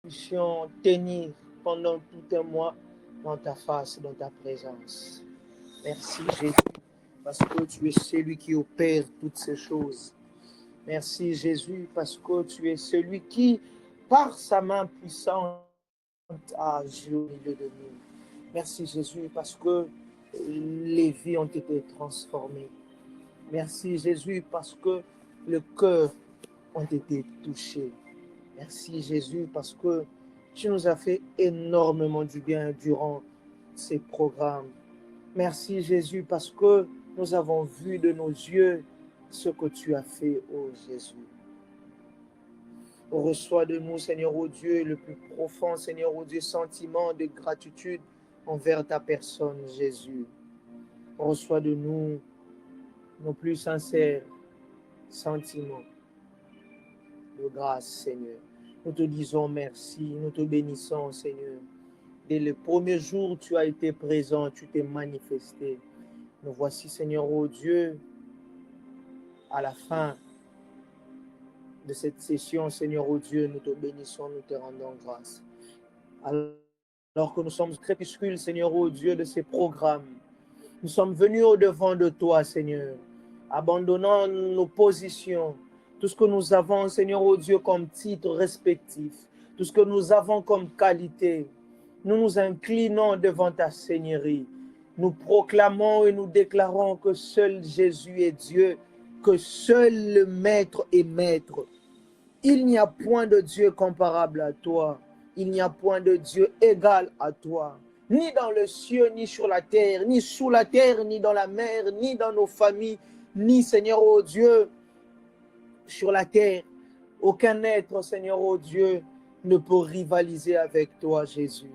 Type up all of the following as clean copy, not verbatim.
puissions tenir pendant tout un mois dans ta face, dans ta présence. Merci Jésus, parce que tu es celui qui opère toutes ces choses. Merci Jésus, parce que tu es celui qui, par sa main puissante, a agi au milieu de nous. Merci Jésus, parce que les vies ont été transformées. Merci Jésus, parce que le cœur ont été touchés. Merci Jésus, parce que tu nous as fait énormément du bien durant ces programmes. Merci Jésus, parce que nous avons vu de nos yeux ce que tu as fait, ô Jésus. Reçois de nous, Seigneur, ô Dieu, le plus profond, Seigneur, ô Dieu, sentiment de gratitude envers ta personne, Jésus. Reçois de nous nos plus sincères sentiments de grâce, Seigneur. Nous te disons merci, nous te bénissons, Seigneur. Dès le premier jour, tu as été présent, tu t'es manifesté. Nous voici, Seigneur, ô Dieu, à la fin de cette session, Seigneur, ô Dieu, nous te bénissons, nous te rendons grâce. Alors que nous sommes crépuscules, Seigneur, ô Dieu, de ces programmes, nous sommes venus au-devant de toi, Seigneur, abandonnant nos positions, tout ce que nous avons, Seigneur, ô Dieu, comme titre respectif, tout ce que nous avons comme qualité. Nous nous inclinons devant ta Seigneurie. Nous proclamons et nous déclarons que seul Jésus est Dieu, que seul le Maître est Maître. Il n'y a point de Dieu comparable à toi. Il n'y a point de Dieu égal à toi. Ni dans le ciel, ni sur la terre, ni sous la terre, ni dans la mer, ni dans nos familles, ni, Seigneur, ô Dieu, sur la terre. Aucun être, Seigneur, ô Dieu, ne peut rivaliser avec toi, Jésus.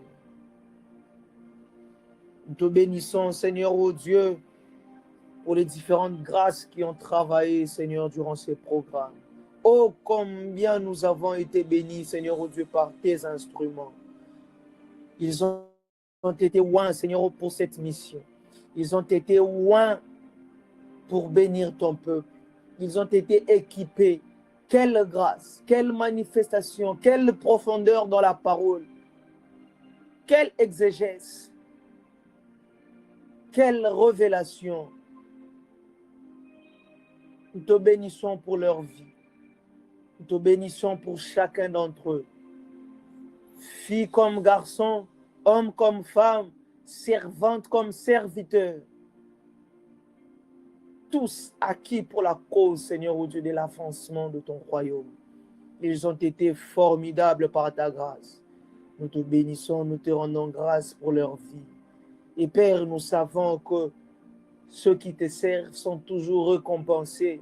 Nous te bénissons, Seigneur, ô Dieu, pour les différentes grâces qui ont travaillé, Seigneur, durant ces programmes. Oh, combien nous avons été bénis, Seigneur, ô Dieu, par tes instruments. Ils ont été loin, Seigneur, pour cette mission. Ils ont été loin pour bénir ton peuple. Ils ont été équipés. Quelle grâce, quelle manifestation, quelle profondeur dans la parole. Quelle exégèse. Quelle révélation. Nous te bénissons pour leur vie. Nous te bénissons pour chacun d'entre eux. Filles comme garçons, hommes comme femmes, servantes comme serviteurs. Tous acquis pour la cause, Seigneur, au Dieu, de l'avancement de ton royaume. Ils ont été formidables par ta grâce. Nous te bénissons, nous te rendons grâce pour leur vie. Et Père, nous savons que ceux qui te servent sont toujours récompensés.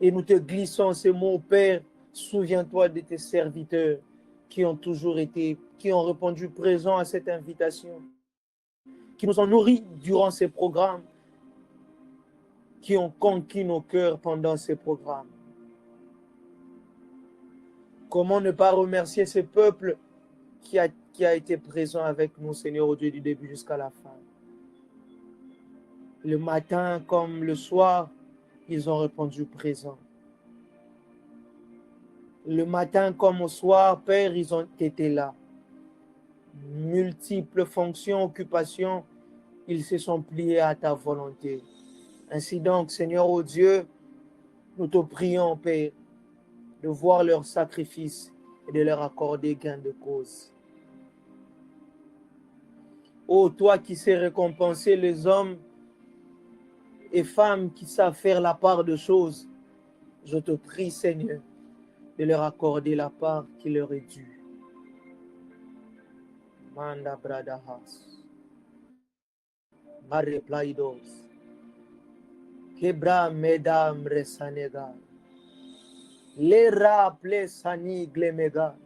Et nous te glissons ces mots, Père, souviens-toi de tes serviteurs qui ont toujours été, qui ont répondu présent à cette invitation, qui nous ont nourris durant ces programmes, qui ont conquis nos cœurs pendant ces programmes. Comment ne pas remercier ce peuple qui a été présent avec nous, Seigneur, au Dieu, du début jusqu'à la fin. Le matin comme le soir, ils ont répondu présent. Le matin comme au soir, Père, ils ont été là. Multiples fonctions, occupations, ils se sont pliés à ta volonté. Ainsi donc, Seigneur, ô Dieu, nous te prions, Père, de voir leur sacrifice et de leur accorder gain de cause. Ô toi qui sais récompenser les hommes et femmes qui savent faire la part de choses, je te prie, Seigneur, de leur accorder la part qui leur est due. Manda bradahas, mareplaidos, kebra medam resanega, lera plesani glemega,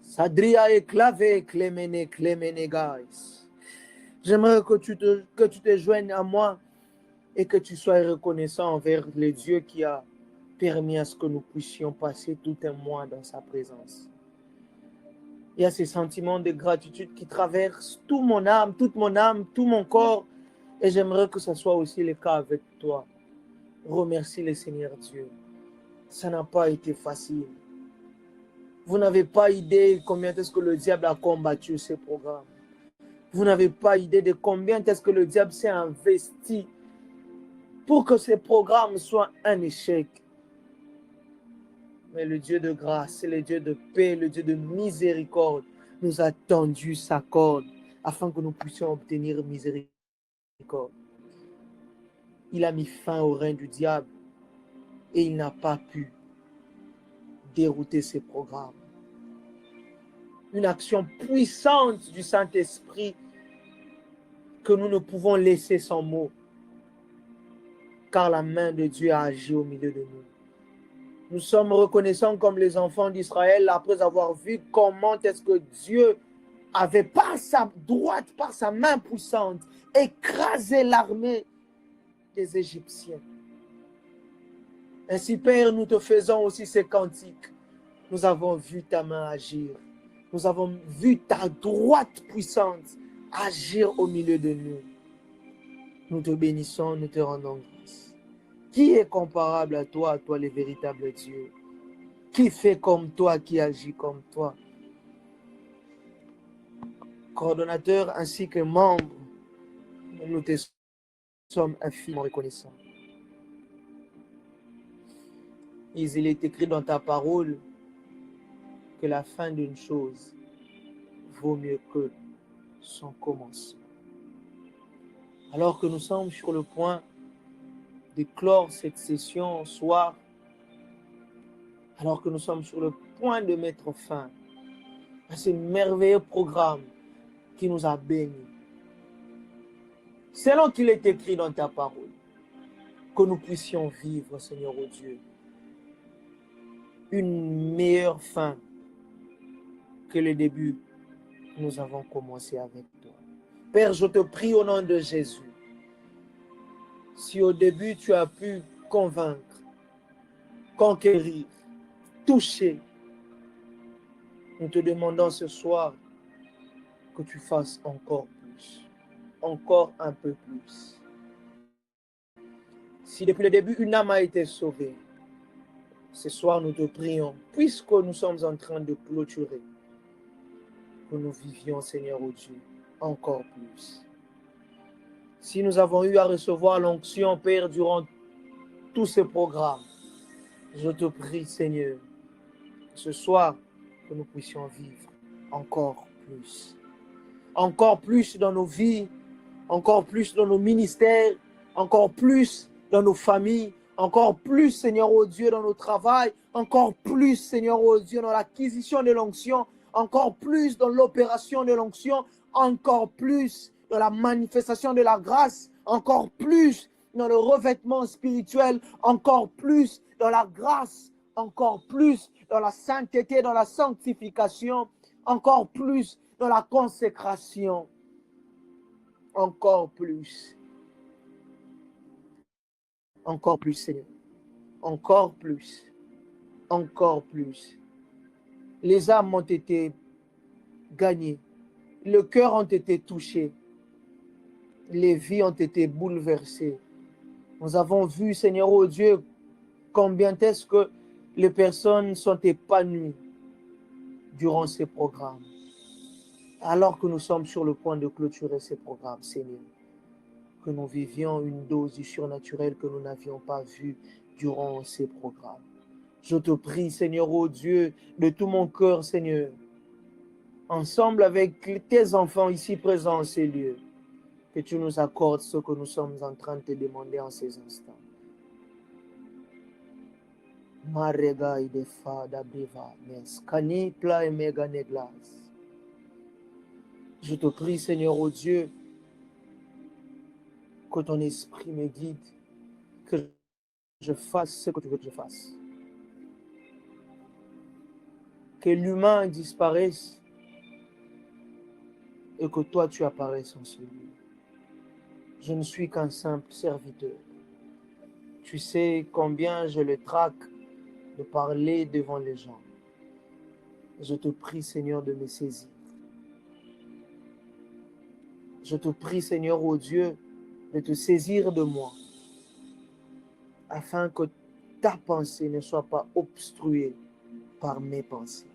sadria eklave clemene clemenegais. J'aimerais que tu te joignes à moi et que tu sois reconnaissant envers le Dieu qui a permis à ce que nous puissions passer tout un mois dans sa présence. Il y a ces sentiments de gratitude qui traversent toute mon âme, tout mon corps. Et j'aimerais que ce soit aussi le cas avec toi. Remercie le Seigneur Dieu. Ça n'a pas été facile. Vous n'avez pas idée combien est-ce que le diable a combattu ces programmes. Vous n'avez pas idée de combien est-ce que le diable s'est investi pour que ces programmes soient un échec. Mais le Dieu de grâce, le Dieu de paix, le Dieu de miséricorde nous a tendu sa corde afin que nous puissions obtenir miséricorde. Il a mis fin au règne du diable et il n'a pas pu dérouter ses programmes. Une action puissante du Saint-Esprit que nous ne pouvons laisser sans mots, car la main de Dieu a agi au milieu de nous. Nous sommes reconnaissants comme les enfants d'Israël après avoir vu comment est-ce que Dieu avait par sa droite, par sa main puissante, écrasé l'armée des Égyptiens. Ainsi, Père, nous te faisons aussi ces cantiques. Nous avons vu ta main agir. Nous avons vu ta droite puissante agir au milieu de nous. Nous te bénissons, nous te rendons grâce. Qui est comparable à toi le véritable Dieu? Qui fait comme toi, qui agit comme toi? Coordonnateur ainsi que membre, nous te sommes infiniment reconnaissants. Il est écrit dans ta parole que la fin d'une chose vaut mieux que son commencement. Alors que nous sommes sur le point de clore cette session ce soir, alors que nous sommes sur le point de mettre fin à ce merveilleux programme qui nous a bénis, selon qu'il est écrit dans ta parole, que nous puissions vivre, Seigneur oh Dieu, une meilleure fin que le début que nous avons commencé avec toi. Père, je te prie au nom de Jésus, si au début tu as pu convaincre, conquérir, toucher, nous te demandons ce soir que tu fasses encore plus, encore un peu plus. Si depuis le début une âme a été sauvée, ce soir nous te prions, puisque nous sommes en train de clôturer, que nous vivions, Seigneur oh Dieu, encore plus. Si nous avons eu à recevoir l'onction, Père, durant tout ce programme, je te prie, Seigneur, ce soir, que nous puissions vivre encore plus. Encore plus dans nos vies, encore plus dans nos ministères, encore plus dans nos familles, encore plus, Seigneur oh Dieu, dans nos travails, encore plus, Seigneur oh Dieu, dans l'acquisition de l'onction, encore plus dans l'opération de l'onction, encore plus dans la manifestation de la grâce, encore plus dans le revêtement spirituel, encore plus dans la grâce, encore plus dans la sainteté, dans la sanctification, encore plus dans la consécration, encore plus. Encore plus, Seigneur. Encore plus. Encore plus. Les âmes ont été gagnées. Le cœur ont été touchés. Les vies ont été bouleversées. Nous avons vu, Seigneur oh Dieu, combien est-ce que les personnes sont épanouies durant ces programmes. Alors que nous sommes sur le point de clôturer ces programmes, Seigneur, que nous vivions une dose du surnaturel que nous n'avions pas vue durant ces programmes. Je te prie, Seigneur, oh Dieu, de tout mon cœur, Seigneur, ensemble avec tes enfants ici présents en ces lieux, que tu nous accordes ce que nous sommes en train de te demander en ces instants. Marega de fada briva, meskani pla et mega neglas. Je te prie, Seigneur, oh Dieu, que ton esprit me guide, que je fasse ce que tu veux que je fasse. Que l'humain disparaisse et que toi tu apparaisses en ce lieu. Je ne suis qu'un simple serviteur. Tu sais combien je le traque de parler devant les gens. Je te prie, Seigneur, de me saisir. Je te prie, Seigneur, oh Dieu, de te saisir de moi, afin que ta pensée ne soit pas obstruée par mes pensées.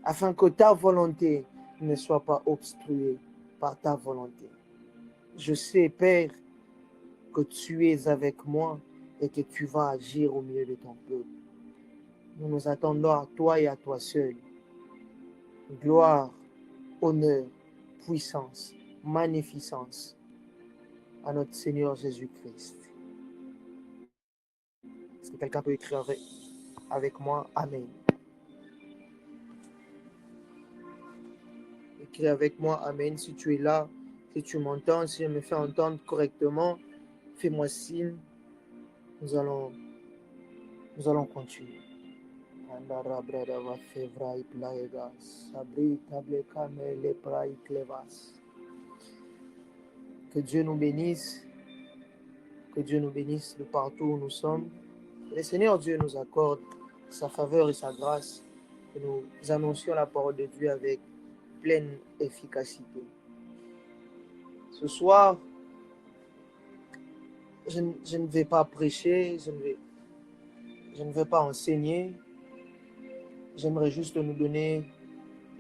afin que ta volonté ne soit pas obstruée par ta volonté. Je sais, Père, que tu es avec moi et que tu vas agir au milieu de ton peuple. Nous nous attendons à toi et à toi seul. Gloire, honneur, puissance, magnificence à notre Seigneur Jésus-Christ. Est-ce que quelqu'un peut écrire avec moi? Amen. Écris avec moi, Amen, si tu es là, si tu m'entends, si je me fais entendre correctement, fais-moi signe. Nous allons continuer. Que Dieu nous bénisse. Que Dieu nous bénisse de partout où nous sommes. Que le Seigneur Dieu nous accorde sa faveur et sa grâce. Que nous annoncions la parole de Dieu avec pleine efficacité. Ce soir, je ne vais pas prêcher, je ne vais pas enseigner. J'aimerais juste nous donner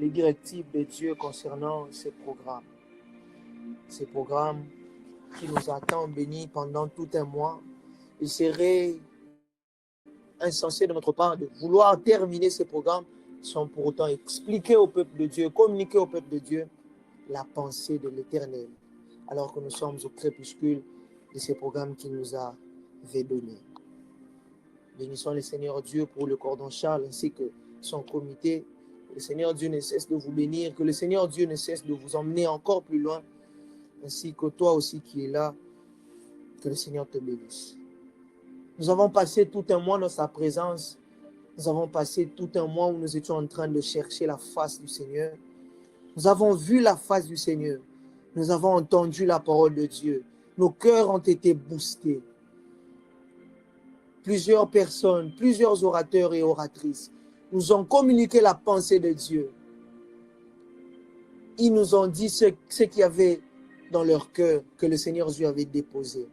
les directives de Dieu concernant ces programmes. Ces programmes qui nous attendent bénis pendant tout un mois. Il serait insensé de notre part de vouloir terminer ces programmes sans pour autant expliquer au peuple de Dieu, communiquer au peuple de Dieu la pensée de l'Éternel, alors que nous sommes au crépuscule de ces programmes qu'il nous avait donnés. Bénissons le Seigneur Dieu pour le cordon Charles ainsi que son comité. Que le Seigneur Dieu ne cesse de vous bénir, que le Seigneur Dieu ne cesse de vous emmener encore plus loin, ainsi que toi aussi qui es là, que le Seigneur te bénisse. Nous avons passé tout un mois dans sa présence. Nous avons passé tout un mois où nous étions en train de chercher la face du Seigneur. Nous avons vu la face du Seigneur. Nous avons entendu la parole de Dieu. Nos cœurs ont été boostés. Plusieurs personnes, plusieurs orateurs et oratrices nous ont communiqué la pensée de Dieu. Ils nous ont dit ce qu'il y avait dans leur cœur que le Seigneur Dieu avait déposé.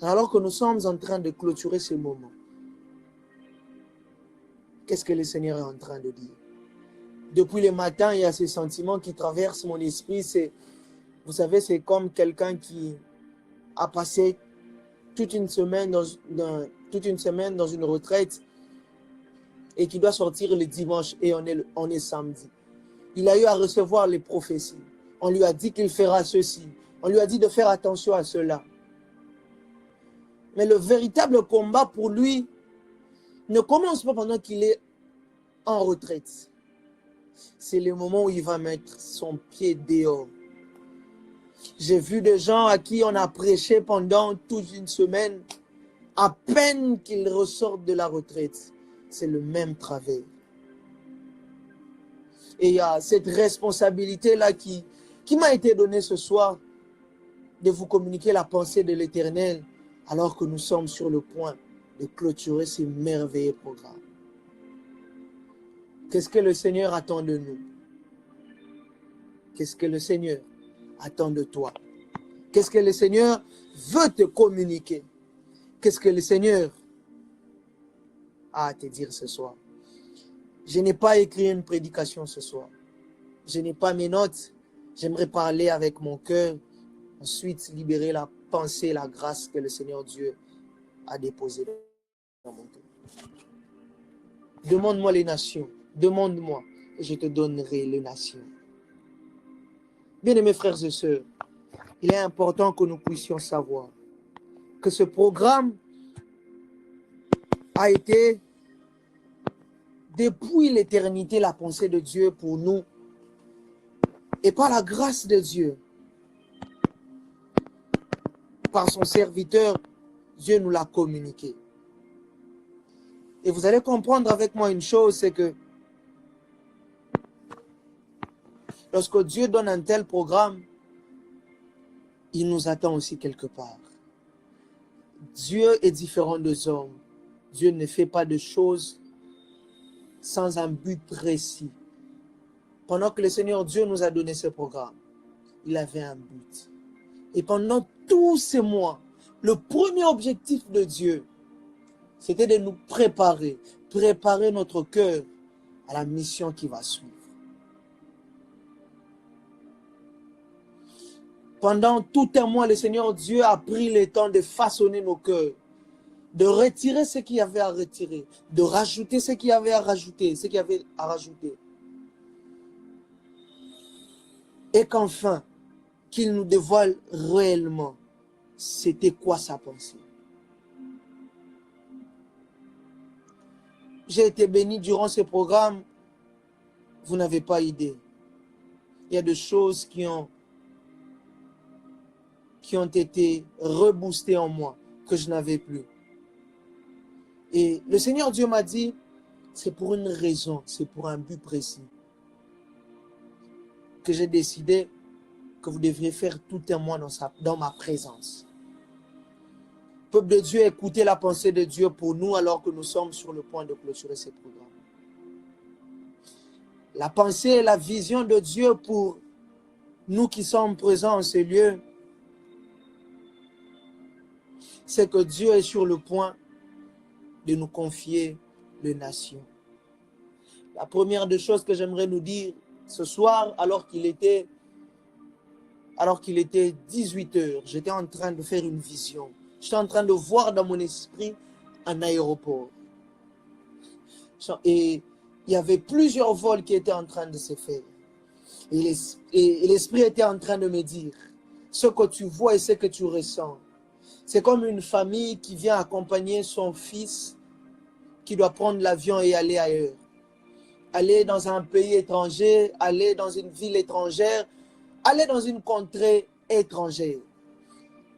Alors que nous sommes en train de clôturer ce moment, qu'est-ce que le Seigneur est en train de dire? Depuis le matin, il y a ces sentiments qui traversent mon esprit. Vous savez, c'est comme quelqu'un qui a passé toute une semaine dans une retraite et qui doit sortir le dimanche et on est samedi. Il a eu à recevoir les prophéties. On lui a dit qu'il fera ceci. On lui a dit de faire attention à cela. Mais le véritable combat pour lui ne commence pas pendant qu'il est en retraite. C'est le moment où il va mettre son pied dehors. J'ai vu des gens à qui on a prêché pendant toute une semaine, à peine qu'ils ressortent de la retraite. C'est le même travail. Et il y a cette responsabilité-là qui m'a été donnée ce soir, de vous communiquer la pensée de l'Éternel, alors que nous sommes sur le point de clôturer ces merveilleux programmes. Qu'est-ce que le Seigneur attend de nous? Qu'est-ce que le Seigneur attend de toi? Qu'est-ce que le Seigneur veut te communiquer? Qu'est-ce que le Seigneur a à te dire ce soir? Je n'ai pas écrit une prédication ce soir. Je n'ai pas mes notes. J'aimerais parler avec mon cœur. Ensuite, libérer la pensée, la grâce que le Seigneur Dieu a déposée dans mon cœur. Demande-moi les nations. Demande-moi et je te donnerai les nations. Bien-aimés frères et sœurs, il est important que nous puissions savoir que ce programme a été depuis l'éternité la pensée de Dieu pour nous et par la grâce de Dieu, par son serviteur, Dieu nous l'a communiqué. Et vous allez comprendre avec moi une chose, c'est que lorsque Dieu donne un tel programme, il nous attend aussi quelque part. Dieu est différent des hommes. Dieu ne fait pas de choses sans un but précis. Pendant que le Seigneur Dieu nous a donné ce programme, il avait un but. Et pendant tous ces mois, le premier objectif de Dieu, c'était de nous préparer notre cœur à la mission qui va suivre. Pendant tout un mois, le Seigneur Dieu a pris le temps de façonner nos cœurs, de retirer ce qu'il y avait à retirer, de rajouter ce qu'il y avait à rajouter, et qu'enfin, qu'il nous dévoile réellement c'était quoi sa pensée. J'ai été béni durant ce programme, vous n'avez pas idée. Il y a des choses qui ont été reboostées en moi, que je n'avais plus. Et le Seigneur Dieu m'a dit, c'est pour une raison, c'est pour un but précis, que j'ai décidé que vous devriez faire tout un mois dans ma présence. Peuple de Dieu, écoutez la pensée de Dieu pour nous alors que nous sommes sur le point de clôturer ce programme. La pensée et la vision de Dieu pour nous qui sommes présents en ce lieu, c'est que Dieu est sur le point de nous confier les nations. La première des choses que j'aimerais nous dire ce soir, alors qu'il était 18 h, j'étais en train de faire une vision. J'étais en train de voir dans mon esprit un aéroport. Et il y avait plusieurs vols qui étaient en train de se faire. Et l'esprit était en train de me dire, ce que tu vois et ce que tu ressens, c'est comme une famille qui vient accompagner son fils qui doit prendre l'avion et aller ailleurs. Aller dans un pays étranger, aller dans une ville étrangère, aller dans une contrée étrangère.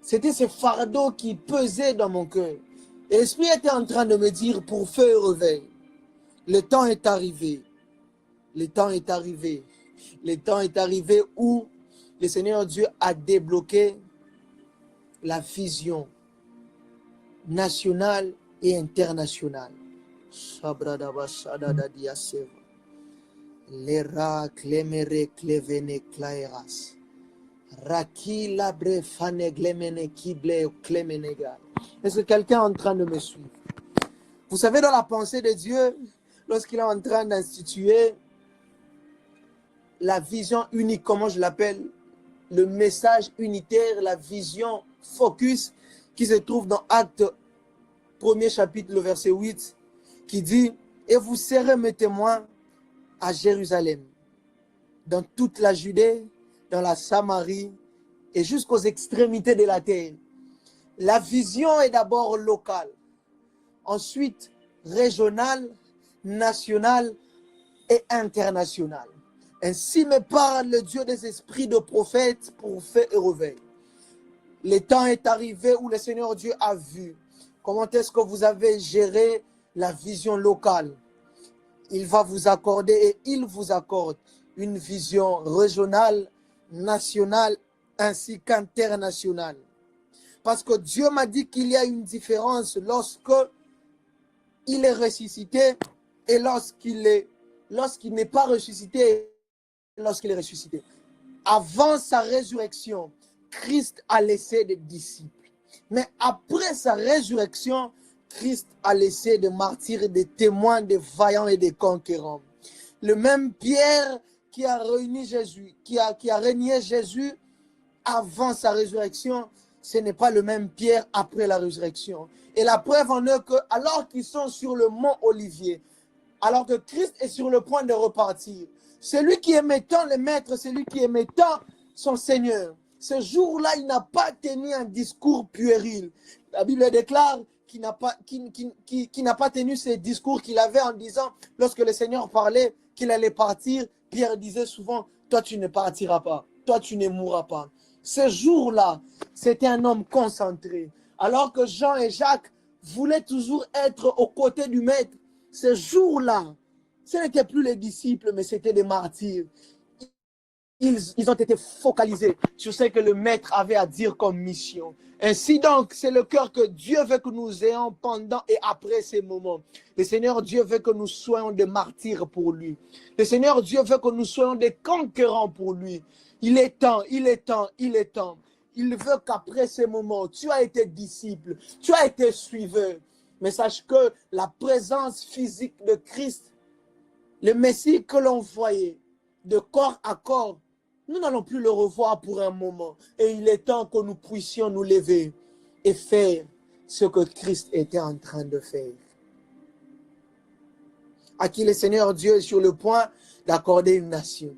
C'était ce fardeau qui pesait dans mon cœur. Et l'esprit était en train de me dire, pour feu et réveil, le temps est arrivé. Le temps est arrivé. Le temps est arrivé où le Seigneur Dieu a débloqué la vision nationale et internationale. Lera clemere clevene claeras. Est-ce que quelqu'un est en train de me suivre? Vous savez, dans la pensée de Dieu, lorsqu'il est en train d'instituer la vision unique, comment je l'appelle, le message unitaire, la vision focus, qui se trouve dans Actes 1er chapitre, le verset 8, qui dit « Et vous serez mes témoins à Jérusalem, dans toute la Judée, dans la Samarie et jusqu'aux extrémités de la terre. » La vision est d'abord locale, ensuite régionale, nationale et internationale. Ainsi me parle le Dieu des esprits de prophètes pour feu et réveil. Le temps est arrivé où le Seigneur Dieu a vu comment est-ce que vous avez géré la vision locale. Il va vous accorder et il vous accorde une vision régionale, nationale ainsi qu'internationale. Parce que Dieu m'a dit qu'il y a une différence lorsque il est ressuscité et lorsqu'il n'est pas ressuscité, lorsqu'il est ressuscité. Avant sa résurrection, Christ a laissé des disciples. Mais après sa résurrection, Christ a laissé des martyrs, des témoins, des vaillants et des conquérants. Le même Pierre qui a réuni Jésus, qui a régné Jésus avant sa résurrection, ce n'est pas le même Pierre après la résurrection. Et la preuve en est que, alors qu'ils sont sur le mont Olivier, alors que Christ est sur le point de repartir, celui qui aimait tant le Maître, celui qui aimait tant son Seigneur, ce jour-là, il n'a pas tenu un discours puéril. La Bible déclare qu'il n'a pas tenu ce discours qu'il avait en disant, lorsque le Seigneur parlait qu'il allait partir, Pierre disait souvent, toi tu ne partiras pas, toi tu ne mourras pas. Ce jour-là, c'était un homme concentré. Alors que Jean et Jacques voulaient toujours être aux côtés du Maître, ce jour-là, ce n'étaient plus les disciples, mais c'était des martyrs. Ils ont été focalisés sur ce que le Maître avait à dire comme mission. Ainsi donc, c'est le cœur que Dieu veut que nous ayons pendant et après ces moments. Le Seigneur Dieu veut que nous soyons des martyrs pour lui. Le Seigneur Dieu veut que nous soyons des conquérants pour lui. Il est temps, il est temps, il est temps. Il veut qu'après ces moments, tu as été disciple, tu as été suiveur. Mais sache que la présence physique de Christ Le Messie que l'on voyait de corps à corps, nous n'allons plus le revoir pour un moment. Et il est temps que nous puissions nous lever et faire ce que Christ était en train de faire. À qui le Seigneur Dieu est sur le point d'accorder une nation.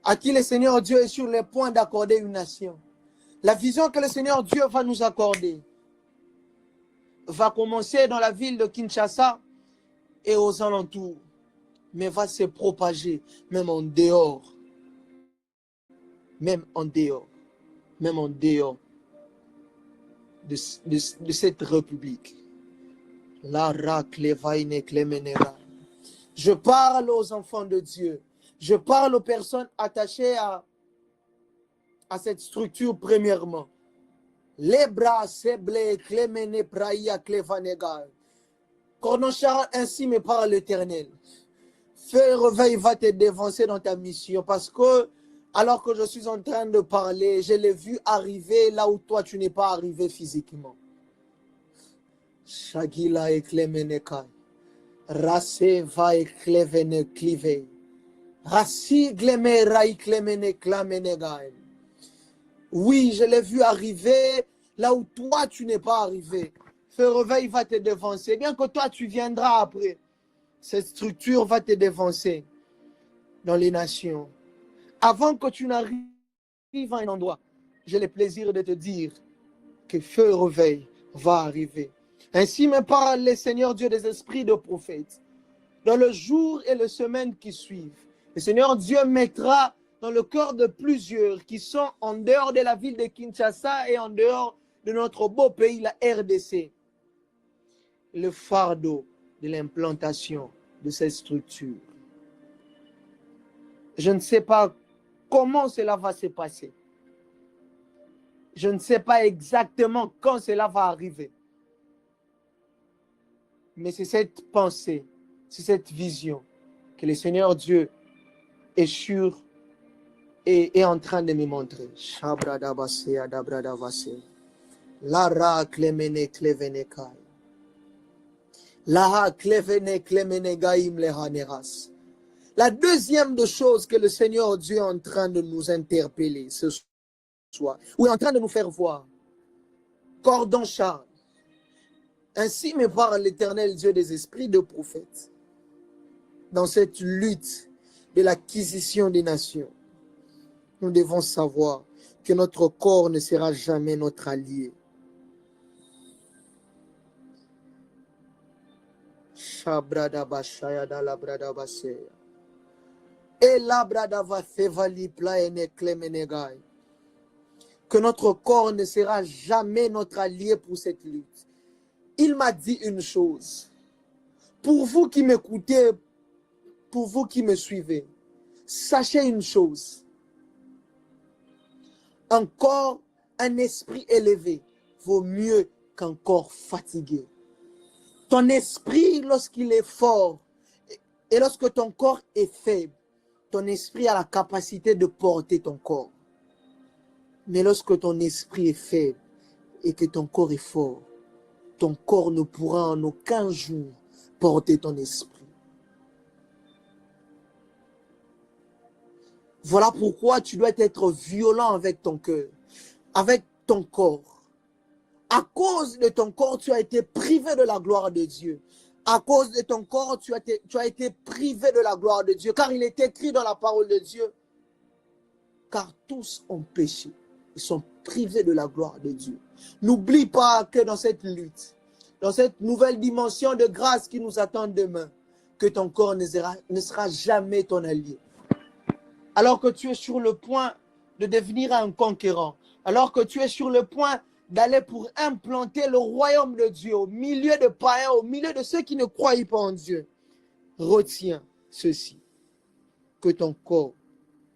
À qui le Seigneur Dieu est sur le point d'accorder une nation. La vision que le Seigneur Dieu va nous accorder va commencer dans la ville de Kinshasa et aux alentours, mais va se propager même en dehors. Même en dehors. Même en dehors de cette république. Je parle aux enfants de Dieu. Je parle aux personnes attachées à cette structure premièrement. Les bras seblés, clémene praia clévanégal. Cordon-Charles, ainsi me parle l'Éternel. Feu et réveil va te dévancer dans ta mission parce que alors que je suis en train de parler, je l'ai vu arriver là où toi tu n'es pas arrivé physiquement. Shagila et clémenekai. Rasse va et clévene clivé. Rassi glémé raï clémene clamenegai. Oui, je l'ai vu arriver là où toi tu n'es pas arrivé. Ce réveil va te dévancer. Bien que toi tu viendras après. Cette structure va te dévancer dans les nations. Avant que tu n'arrives à un endroit, j'ai le plaisir de te dire que feu et réveil va arriver. Ainsi me parle le Seigneur Dieu des esprits de prophètes. Dans le jour et les semaines qui suivent, le Seigneur Dieu mettra dans le cœur de plusieurs qui sont en dehors de la ville de Kinshasa et en dehors de notre beau pays, la RDC, le fardeau de l'implantation de cette structure. Je ne sais pas comment cela va se passer. Je ne sais pas exactement quand cela va arriver. Mais c'est cette pensée, c'est cette vision que le Seigneur Dieu est sûr et est en train de me montrer. Lara clemene clevene kai. Laha clevene clemene gaim lehaneras. La deuxième de choses que le Seigneur Dieu est en train de nous interpeller ce soir, ou est en train de nous faire voir, cordon Charles. Ainsi me parle l'Éternel Dieu des esprits de prophètes. Dans cette lutte de l'acquisition des nations, nous devons savoir que notre corps ne sera jamais notre allié. Que notre corps ne sera jamais notre allié pour cette lutte. Il m'a dit une chose. Pour vous qui m'écoutez, pour vous qui me suivez, sachez une chose. Un corps, un esprit élevé vaut mieux qu'un corps fatigué. Ton esprit, lorsqu'il est fort, et lorsque ton corps est faible, ton esprit a la capacité de porter ton corps. Mais lorsque ton esprit est faible et que ton corps est fort, ton corps ne pourra en aucun jour porter ton esprit. Voilà pourquoi tu dois être violent avec ton cœur, avec ton corps. À cause de ton corps, tu as été privé de la gloire de Dieu. À cause de ton corps, tu as été privé de la gloire de Dieu. Car il est écrit dans la parole de Dieu, car tous ont péché. Ils sont privés de la gloire de Dieu. N'oublie pas que dans cette lutte, dans cette nouvelle dimension de grâce qui nous attend demain, que ton corps ne sera jamais ton allié. Alors que tu es sur le point de devenir un conquérant, alors que tu es sur le point d'aller pour implanter le royaume de Dieu au milieu de païens, au milieu de ceux qui ne croient pas en Dieu, retiens ceci, que ton corps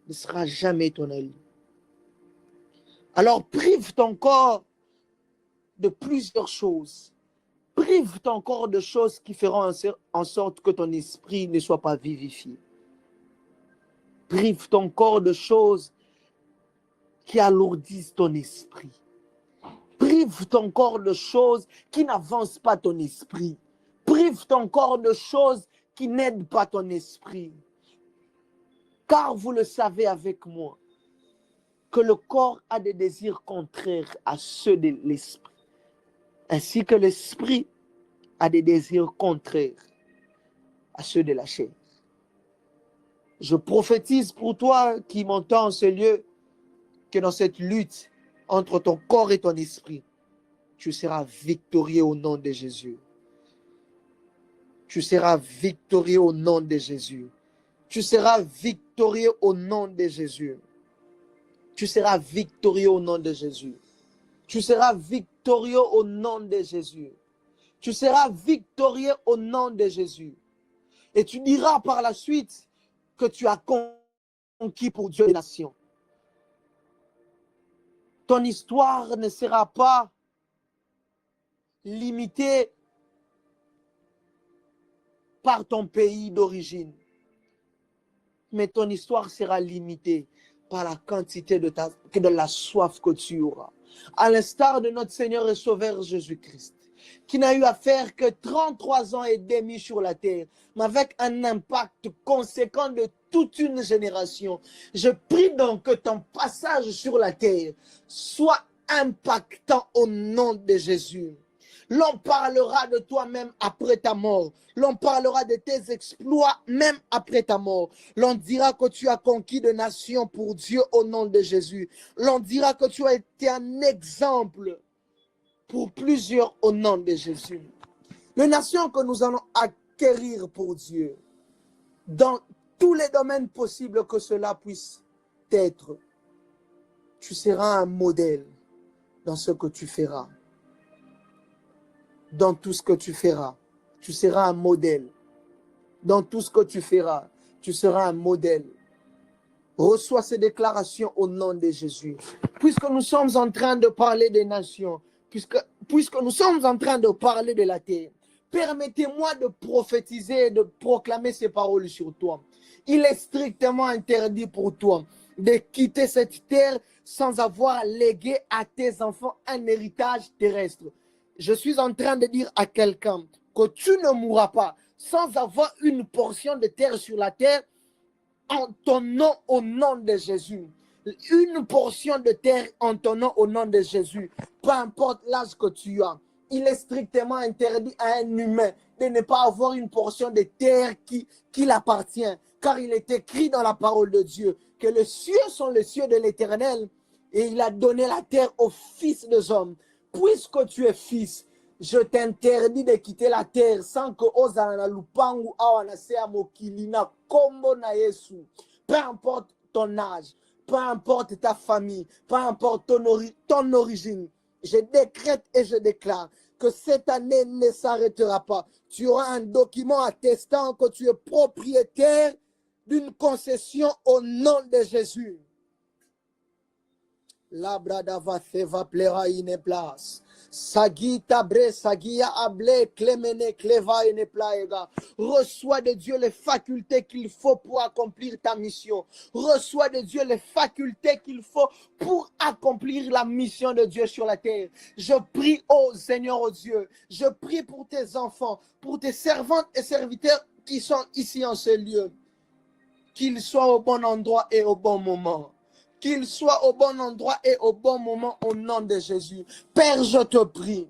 ne sera jamais ton allié. Alors prive ton corps de plusieurs choses. Prive ton corps de choses qui feront en sorte que ton esprit ne soit pas vivifié. Prive ton corps de choses qui alourdissent ton esprit. Prive ton corps de choses qui n'avancent pas ton esprit. Prive ton corps de choses qui n'aident pas ton esprit. Car vous le savez avec moi, que le corps a des désirs contraires à ceux de l'esprit, ainsi que l'esprit a des désirs contraires à ceux de la chair. Je prophétise pour toi qui m'entends en ce lieu, que dans cette lutte entre ton corps et ton esprit, tu seras victorieux au nom de Jésus. Tu seras victorieux au nom de Jésus. Tu seras victorieux au nom de Jésus. Tu seras victorieux au nom de Jésus. Tu seras victorieux au nom de Jésus. Tu seras victorieux au nom de Jésus. Et tu diras par la suite que tu as conquis pour Dieu les nations. Ton histoire ne sera pas limitée par ton pays d'origine, mais ton histoire sera limitée par la quantité de la soif que tu auras. À l'instar de notre Seigneur et Sauveur Jésus-Christ, qui n'a eu à faire que 33 ans et demi sur la terre, mais avec un impact conséquent de toute une génération. Je prie donc que ton passage sur la terre soit impactant au nom de Jésus. L'on parlera de toi même après ta mort. L'on parlera de tes exploits même après ta mort. L'on dira que tu as conquis de nations pour Dieu au nom de Jésus. L'on dira que tu as été un exemple pour plusieurs au nom de Jésus. Les nations que nous allons acquérir pour Dieu, dans tous les domaines possibles que cela puisse être, tu seras un modèle dans ce que tu feras. Dans tout ce que tu feras, tu seras un modèle. Dans tout ce que tu feras, tu seras un modèle. Reçois ces déclarations au nom de Jésus. Puisque nous sommes en train de parler des nations, puisque nous sommes en train de parler de la terre, permettez-moi de prophétiser et de proclamer ces paroles sur toi. Il est strictement interdit pour toi de quitter cette terre sans avoir légué à tes enfants un héritage terrestre. Je suis en train de dire à quelqu'un que tu ne mourras pas sans avoir une portion de terre sur la terre en ton nom au nom de Jésus. Une portion de terre en ton nom au nom de Jésus. Peu importe l'âge que tu as. Il est strictement interdit à un humain de ne pas avoir une portion de terre qui l'appartient. Car il est écrit dans la parole de Dieu que les cieux sont les cieux de l'Éternel et il a donné la terre aux fils des hommes. Puisque tu es fils, je t'interdis de quitter la terre sans que ozana lupangu awana sea mokilina kombo na Yesu. Peu importe ton âge, peu importe ta famille, peu importe ton origine, je décrète et je déclare que cette année ne s'arrêtera pas. Tu auras un document attestant que tu es propriétaire d'une concession au nom de Jésus. La bradava va plaira une place. Sagita bre sagia able clemene cleva une plaega. Reçois de Dieu les facultés qu'il faut pour accomplir ta mission. Reçois de Dieu les facultés qu'il faut pour accomplir la mission de Dieu sur la terre. Je prie au Seigneur, au Dieu. Je prie pour tes enfants, pour tes servantes et serviteurs qui sont ici en ce lieu. Qu'ils soient au bon endroit et au bon moment. Qu'il soit au bon endroit et au bon moment au nom de Jésus. Père, je te prie.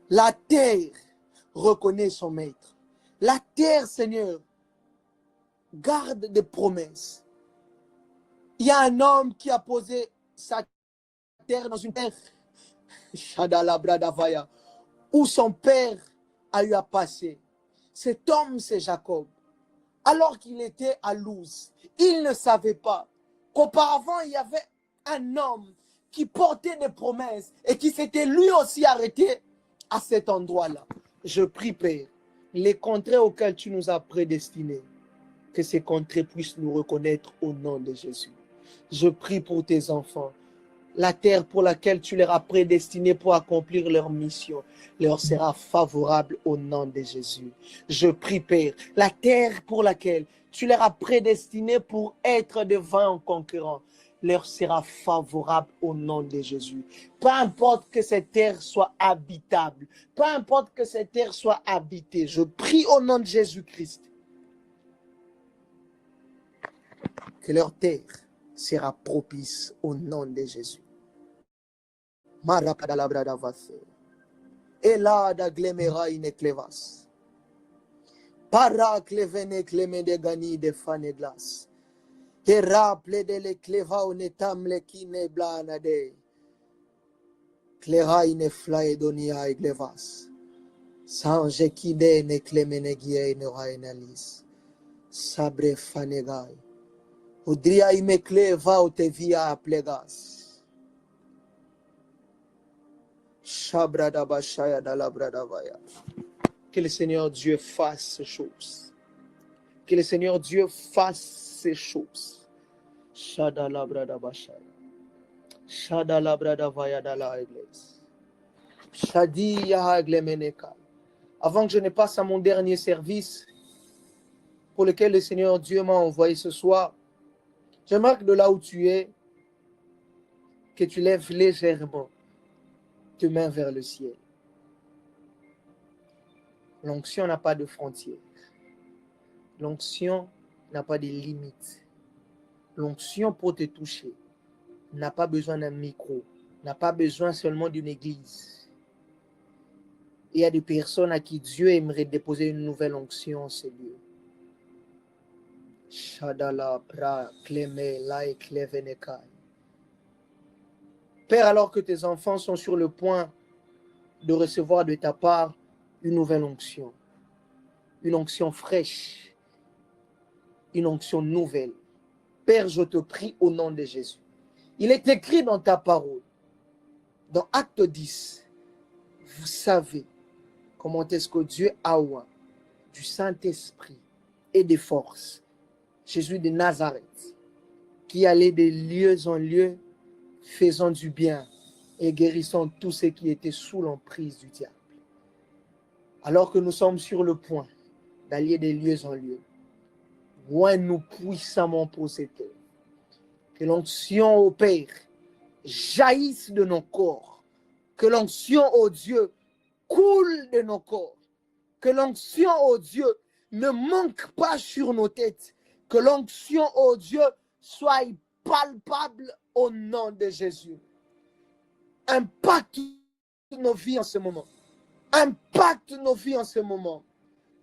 La terre reconnaît son maître. La terre, Seigneur, garde des promesses. Il y a un homme qui a posé sa terre dans une terre où son père a eu à passer. Cet homme, c'est Jacob. Alors qu'il était à Luz, il ne savait pas qu'auparavant, il y avait un homme qui portait des promesses et qui s'était lui aussi arrêté à cet endroit-là. Je prie, Père, les contrées auxquelles tu nous as prédestinés, que ces contrées puissent nous reconnaître au nom de Jésus. Je prie pour tes enfants. La terre pour laquelle tu leur as prédestinés pour accomplir leur mission leur sera favorable au nom de Jésus. Je prie, Père, la terre pour laquelle tu leur as prédestinés pour être devant un conquérant, leur sera favorable au nom de Jésus. Peu importe que cette terre soit habitable, peu importe que cette terre soit habitée, je prie au nom de Jésus-Christ que leur terre sera propice au nom de Jésus. Ela da glemera ineklevas. Para clevene cleme de gani de faneglas. Hera plede le cleva onetam le kine blana de. Clera ine flae donia eglevas. Sange kide ne cleme ne gie ne rainalis. Sabre fanegai. Udria ime cleva o te via plegas. Que le Seigneur Dieu fasse ces choses. Que le Seigneur Dieu fasse ces choses. Avant que je ne passe à mon dernier service, pour lequel le Seigneur Dieu m'a envoyé ce soir, j'aimerais que de là où tu es, que tu lèves légèrement tes mains vers le ciel. L'onction n'a pas de frontières. L'onction n'a pas de limites. L'onction pour te toucher n'a pas besoin d'un micro, n'a pas besoin seulement d'une église. Il y a des personnes à qui Dieu aimerait déposer une nouvelle onction en ces lieux. Père, alors que tes enfants sont sur le point de recevoir de ta part une nouvelle onction, une onction fraîche, une onction nouvelle. Père, je te prie au nom de Jésus. Il est écrit dans ta parole, dans Acte 10, vous savez comment est-ce que Dieu a oint du Saint-Esprit et des forces Jésus de Nazareth, qui allait de lieu en lieu, faisant du bien et guérissant tous ceux qui étaient sous l'emprise du diable. Alors que nous sommes sur le point d'aller de lieu en lieu, oins-nous puissamment pour cette œuvre. Que l'onction au Père jaillisse de nos corps. Que l'onction au Dieu coule de nos corps. Que l'onction au Dieu ne manque pas sur nos têtes. Que l'onction au Dieu soit palpable au nom de Jésus. Impacte nos vies en ce moment. Impacte nos vies en ce moment.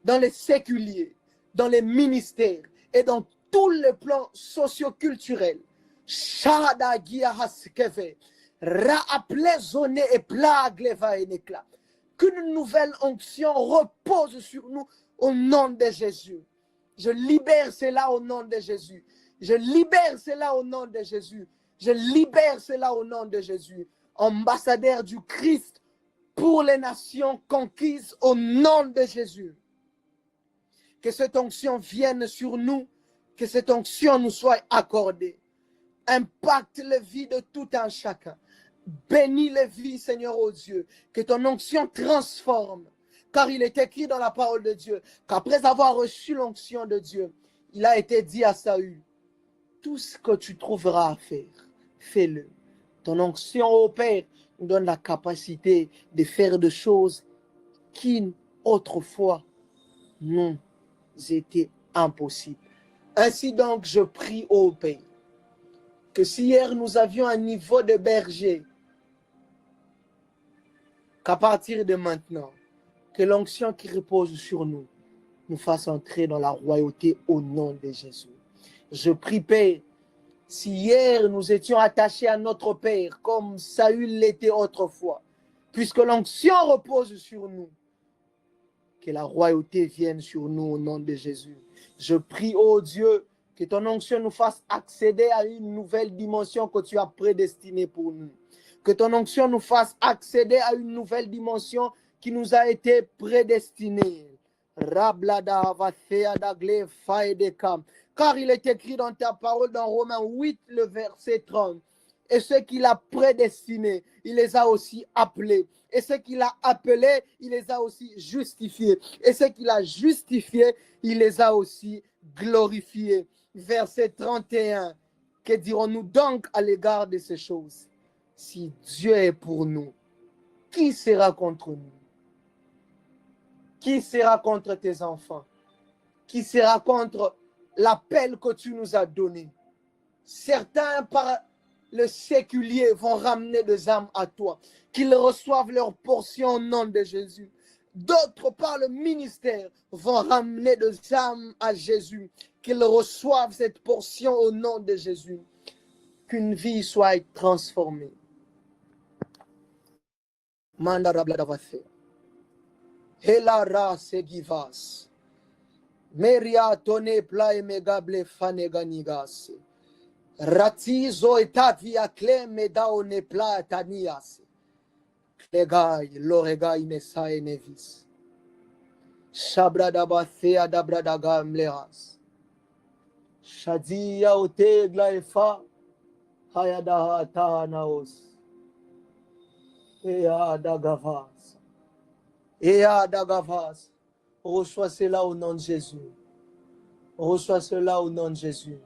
Dans les séculiers, dans les ministères et dans tous les plans socio-culturels. Qu'une nouvelle onction repose sur nous au nom de Jésus. Je libère cela au nom de Jésus. Je libère cela au nom de Jésus. Je libère cela au nom de Jésus. Ambassadeur du Christ pour les nations conquises au nom de Jésus. Que cette onction vienne sur nous, que cette onction nous soit accordée. Impacte les vies de tout un chacun. Bénis les vies, Seigneur, ô Dieu. Que ton onction transforme. Car il est écrit dans la parole de Dieu qu'après avoir reçu l'onction de Dieu, il a été dit à Saül, tout ce que tu trouveras à faire, fais-le. Ton onction, ô Père, nous donne la capacité de faire des choses qui, autrefois, nous étaient impossibles. Ainsi donc, je prie, ô Père, que si hier nous avions un niveau de berger, qu'à partir de maintenant, que l'onction qui repose sur nous nous fasse entrer dans la royauté au nom de Jésus. Je prie, Père, si hier nous étions attachés à notre Père, comme Saül l'était autrefois, puisque l'onction repose sur nous, que la royauté vienne sur nous au nom de Jésus. Je prie, ô Dieu, que ton onction nous fasse accéder à une nouvelle dimension que tu as prédestinée pour nous. Que ton onction nous fasse accéder à une nouvelle dimension qui nous a été prédestinée. Car il est écrit dans ta parole dans Romains 8, le verset 30. Et ceux qu'il a prédestinés, il les a aussi appelés. Et ceux qu'il a appelés, il les a aussi justifiés. Et ceux qu'il a justifiés, il les a aussi glorifiés. Verset 31. Que dirons-nous donc à l'égard de ces choses? Si Dieu est pour nous, qui sera contre nous? Qui sera contre tes enfants? Qui sera contre l'appel que tu nous as donné? Certains, par le séculier, vont ramener des âmes à toi, qu'ils reçoivent leur portion au nom de Jésus. D'autres, par le ministère, vont ramener des âmes à Jésus, qu'ils reçoivent cette portion au nom de Jésus. Qu'une vie soit transformée. Mandarabladavase. Helara segivas. Meria tone plae megable faneganigas. Ratizo etavia cleme daone pla tanias. Clegai loregai nesae nevis. Shabradabasea dabradagam leas. Shadia otegla efa. Hayadaha tanaos. Ea dagavas. Ea dagavas. Reçois cela au nom de Jésus. Reçois cela au nom de Jésus.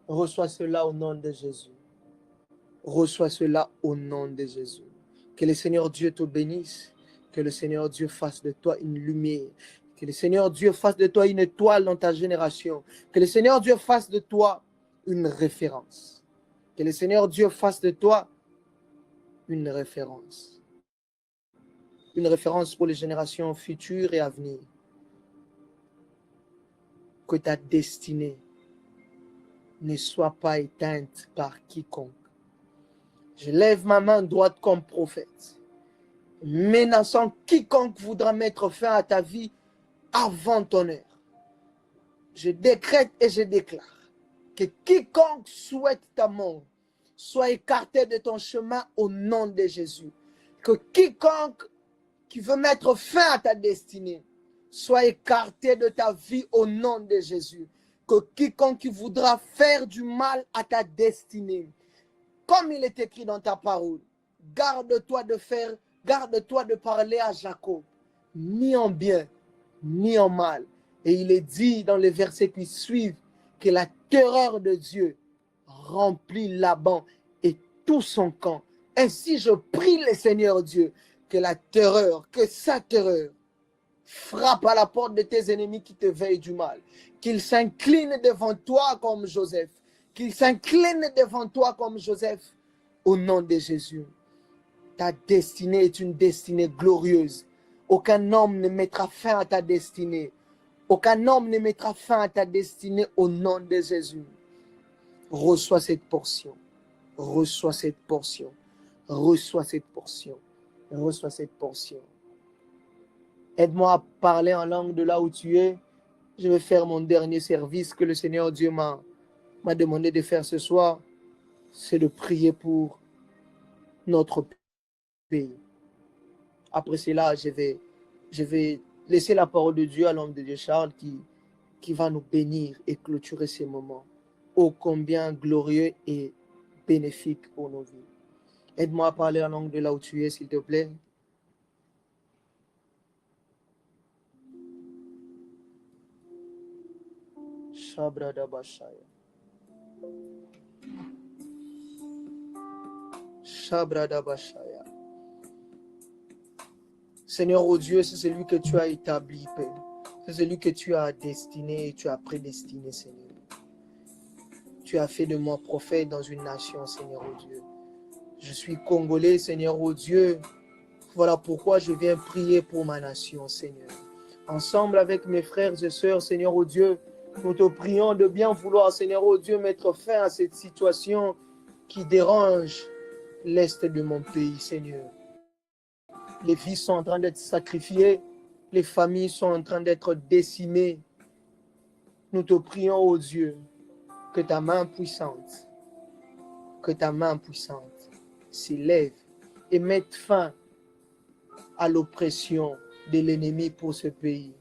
Reçois cela au nom de Jésus. Reçois cela au nom de Jésus. Que le Seigneur Dieu te bénisse. Que le Seigneur Dieu fasse de toi une lumière. Que le Seigneur Dieu fasse de toi une étoile dans ta génération. Que le Seigneur Dieu fasse de toi une référence. Que le Seigneur Dieu fasse de toi une référence. Une référence pour les générations futures et à venir. Que ta destinée ne soit pas éteinte par quiconque. Je lève ma main droite comme prophète, menaçant quiconque voudra mettre fin à ta vie avant ton heure. Je décrète et je déclare que quiconque souhaite ta mort soit écarté de ton chemin au nom de Jésus. Que quiconque qui veut mettre fin à ta destinée soit écarté de ta vie au nom de Jésus. Que quiconque qui voudra faire du mal à ta destinée, comme il est écrit dans ta parole, garde-toi de parler à Jacob, ni en bien, ni en mal. Et il est dit dans les versets qui suivent que la terreur de Dieu remplit Laban et tout son camp. Ainsi, je prie le Seigneur Dieu que la terreur, que sa terreur frappe à la porte de tes ennemis qui te veillent du mal. Qu'ils s'inclinent devant toi comme Joseph. Qu'ils s'inclinent devant toi comme Joseph. Au nom de Jésus. Ta destinée est une destinée glorieuse. Aucun homme ne mettra fin à ta destinée. Aucun homme ne mettra fin à ta destinée au nom de Jésus. Reçois cette portion. Reçois cette portion. Reçois cette portion. Reçois cette portion. Aide-moi à parler en langue de là où tu es. Je vais faire mon dernier service que le Seigneur Dieu m'a demandé de faire ce soir. C'est de prier pour notre pays. Après cela, je vais laisser la parole de Dieu à l'homme de Dieu Charles qui va nous bénir et clôturer ces moments ô combien glorieux et bénéfiques pour nos vies. Aide-moi à parler en langue de là où tu es, s'il te plaît. Shabradabashaya. Shabradabashaya. Seigneur, oh Dieu, c'est celui que tu as établi, Père. C'est celui que tu as destiné et tu as prédestiné, Seigneur. Tu as fait de moi prophète dans une nation, Seigneur, oh Dieu. Je suis congolais, Seigneur, oh Dieu. Voilà pourquoi je viens prier pour ma nation, Seigneur. Ensemble avec mes frères et sœurs, Seigneur, oh Dieu, nous te prions de bien vouloir, Seigneur, oh Dieu, mettre fin à cette situation qui dérange l'est de mon pays, Seigneur. Les vies sont en train d'être sacrifiées, les familles sont en train d'être décimées. Nous te prions, oh Dieu, que ta main puissante s'élève et mette fin à l'oppression de l'ennemi pour ce pays.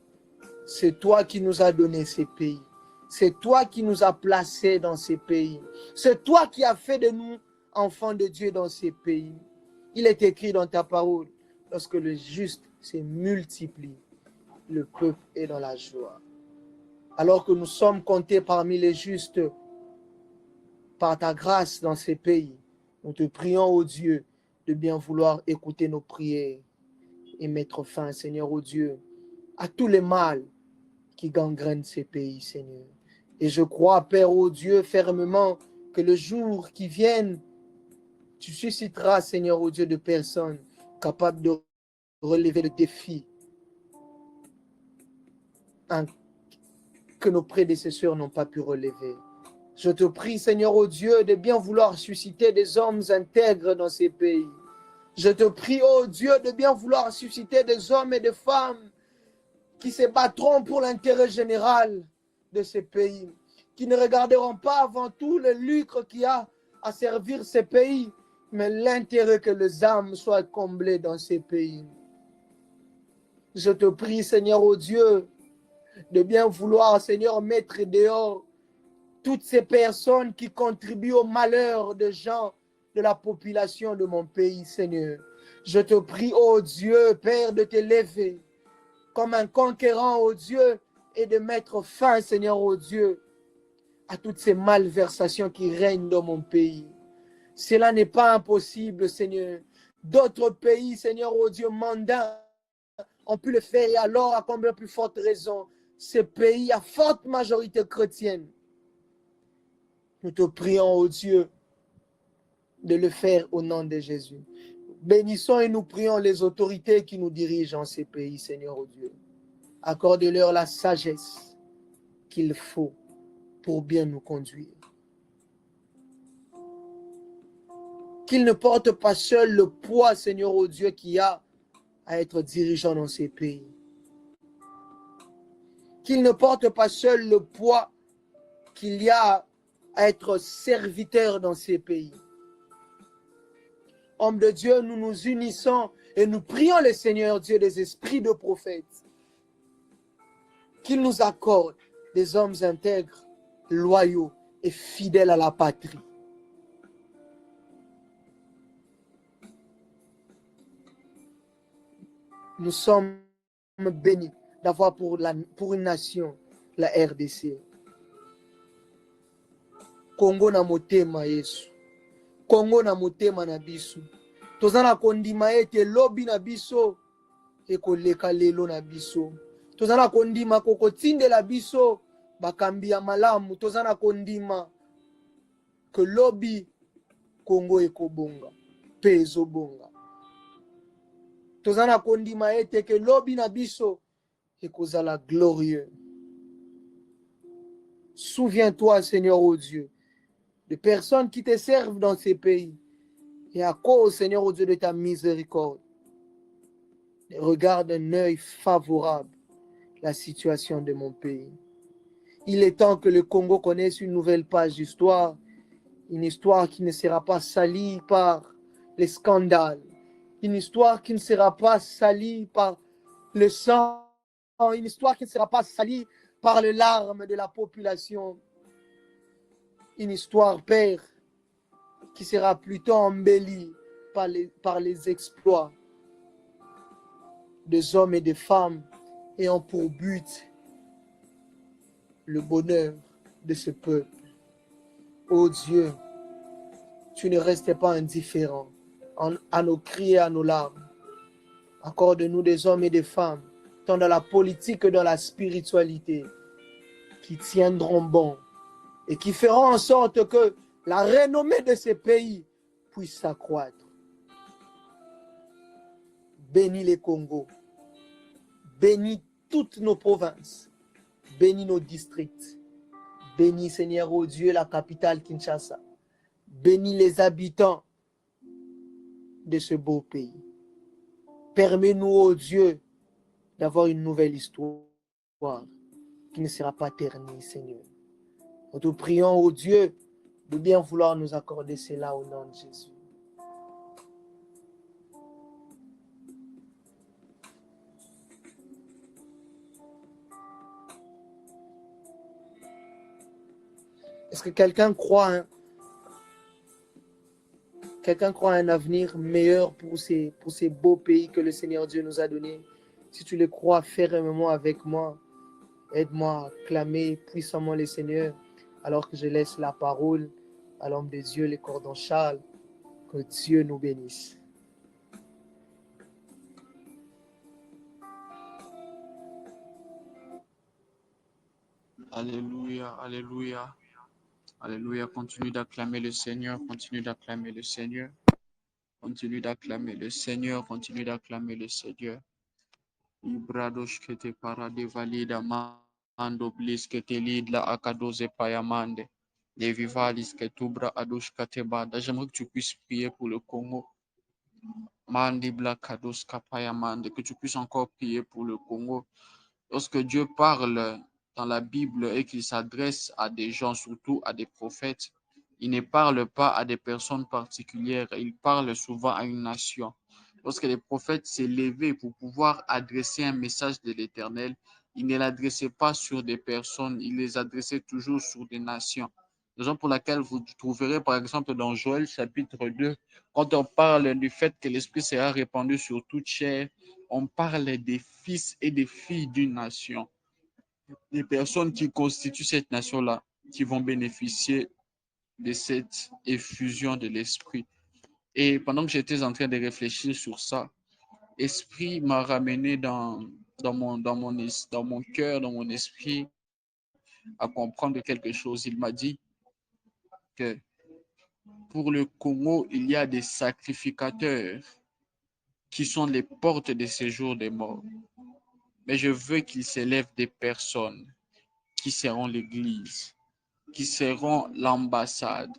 C'est toi qui nous as donné ces pays. C'est toi qui nous as placés dans ces pays. C'est toi qui as fait de nous enfants de Dieu dans ces pays. Il est écrit dans ta parole, lorsque le juste se multiplie, le peuple est dans la joie. Alors que nous sommes comptés parmi les justes, par ta grâce dans ces pays. Nous te prions, ô Dieu, de bien vouloir écouter nos prières et mettre fin, Seigneur, ô Dieu, à tous les mal qui gangrènent ces pays, Seigneur. Et je crois, Père, ô Dieu, fermement, que le jour qui vienne, tu susciteras, Seigneur, ô Dieu, de personnes capables de relever le défi que nos prédécesseurs n'ont pas pu relever. Je te prie, Seigneur, ô Dieu, de bien vouloir susciter des hommes intègres dans ces pays. Je te prie, ô Dieu, de bien vouloir susciter des hommes et des femmes qui se battront pour l'intérêt général de ces pays, qui ne regarderont pas avant tout le lucre qu'il y a à servir ces pays, mais l'intérêt que les âmes soient comblées dans ces pays. Je te prie, Seigneur, ô Dieu, de bien vouloir, Seigneur, mettre dehors toutes ces personnes qui contribuent au malheur des gens, de la population de mon pays, Seigneur. Je te prie, ô Dieu, Père, de te lever comme un conquérant, ô Dieu, et de mettre fin, Seigneur, ô Dieu, à toutes ces malversations qui règnent dans mon pays. Cela n'est pas impossible, Seigneur. D'autres pays, Seigneur, ô Dieu, mandats, ont pu le faire, et alors, à combien plus forte raison, ces pays à forte majorité chrétienne. Nous te prions, ô Dieu, de le faire au nom de Jésus. Bénissons et nous prions les autorités qui nous dirigent en ces pays, Seigneur, ô Dieu. Accorde-leur la sagesse qu'il faut pour bien nous conduire. Qu'ils ne portent pas seuls le poids, Seigneur, ô Dieu, qu'il y a à être dirigeant dans ces pays. Qu'ils ne portent pas seuls le poids qu'il y a à être serviteur dans ces pays. Hommes de Dieu, nous nous unissons et nous prions le Seigneur Dieu des esprits de prophètes qu'il nous accorde des hommes intègres, loyaux et fidèles à la patrie. Nous sommes bénis d'avoir pour une nation la RDC. Congo na motema Yesu. Congo na motema na biso. Tozana kondima ete lobi na biso ekoleka lelo na biso. Tozana kondima kokotindela biso bakambi ya malamu. Tozana kondima que lobi Congo ekobonga pe ezobonga. Tozana kondima ete que lobi na biso ekozala glorieux. Souviens-toi, Seigneur, ô Dieu, de personnes qui te servent dans ces pays. Et à cause, Seigneur, ô Dieu, de ta miséricorde, regarde d'un œil favorable la situation de mon pays. Il est temps que le Congo connaisse une nouvelle page d'histoire, une histoire qui ne sera pas salie par les scandales, une histoire qui ne sera pas salie par le sang, une histoire qui ne sera pas salie par les larmes de la population. Une histoire, Père, qui sera plutôt embellie par les exploits des hommes et des femmes ayant pour but le bonheur de ce peuple. Ô Dieu, tu ne restes pas indifférent à nos cris et à nos larmes. Accorde-nous des hommes et des femmes, tant dans la politique que dans la spiritualité, qui tiendront bon et qui feront en sorte que la renommée de ces pays puisse s'accroître. Bénis les Congos, bénis toutes nos provinces, bénis nos districts, bénis, Seigneur, ô Dieu, la capitale Kinshasa, bénis les habitants de ce beau pays. Permets-nous, ô Dieu, d'avoir une nouvelle histoire qui ne sera pas ternie, Seigneur. Nous te prions, ô Dieu, de bien vouloir nous accorder cela au nom de Jésus. Est-ce que quelqu'un croit à un avenir meilleur pour ces beaux pays que le Seigneur Dieu nous a donnés? Si tu le crois fermement avec moi, aide-moi à clamer puissamment le Seigneur alors que je laisse la parole à l'homme des dieux, les cordons Charles. Que Dieu nous bénisse. Alléluia, alléluia, alléluia. Continue d'acclamer le Seigneur, continue d'acclamer le Seigneur, continue d'acclamer le Seigneur, continue d'acclamer le Seigneur. Ibradosh que te parade valida mando blis que te lead la akadoze payamande. Les vivalis que tubra adosh katebada. J'aimerais que tu puisses prier pour le Congo. Mandi blakados kapayamande. Que tu puisses encore prier pour le Congo. Lorsque Dieu parle dans la Bible et qu'il s'adresse à des gens, surtout à des prophètes, il ne parle pas à des personnes particulières, il parle souvent à une nation. Lorsque les prophètes s'élevaient pour pouvoir adresser un message de l'Éternel, ils ne l'adressaient pas sur des personnes, ils les adressaient toujours sur des nations. Raison pour laquelle vous trouverez par exemple dans Joël chapitre 2, quand on parle du fait que l'Esprit sera répandu sur toute chair, on parle des fils et des filles d'une nation, des personnes qui constituent cette nation-là, qui vont bénéficier de cette effusion de l'Esprit. Et pendant que j'étais en train de réfléchir sur ça, l'Esprit m'a ramené dans mon cœur, dans mon esprit, à comprendre quelque chose. Il m'a dit que pour le Congo, il y a des sacrificateurs qui sont les portes de séjour des morts. Mais je veux qu'il s'élève des personnes qui seront l'Église, qui seront l'ambassade,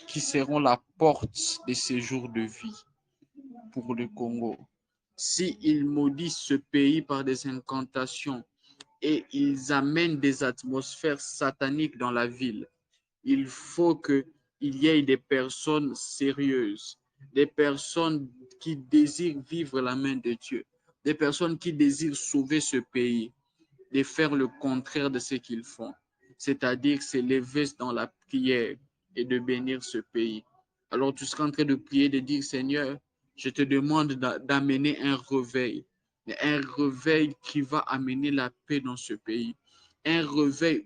qui seront la porte des séjours de vie pour le Congo. S'ils maudissent ce pays par des incantations et ils amènent des atmosphères sataniques dans la ville, il faut qu'il y ait des personnes sérieuses, des personnes qui désirent vivre la main de Dieu, des personnes qui désirent sauver ce pays, de faire le contraire de ce qu'ils font, c'est-à-dire s'élever dans la prière et de bénir ce pays. Alors tu seras en train de prier, de dire, Seigneur, je te demande d'amener un réveil qui va amener la paix dans ce pays, un réveil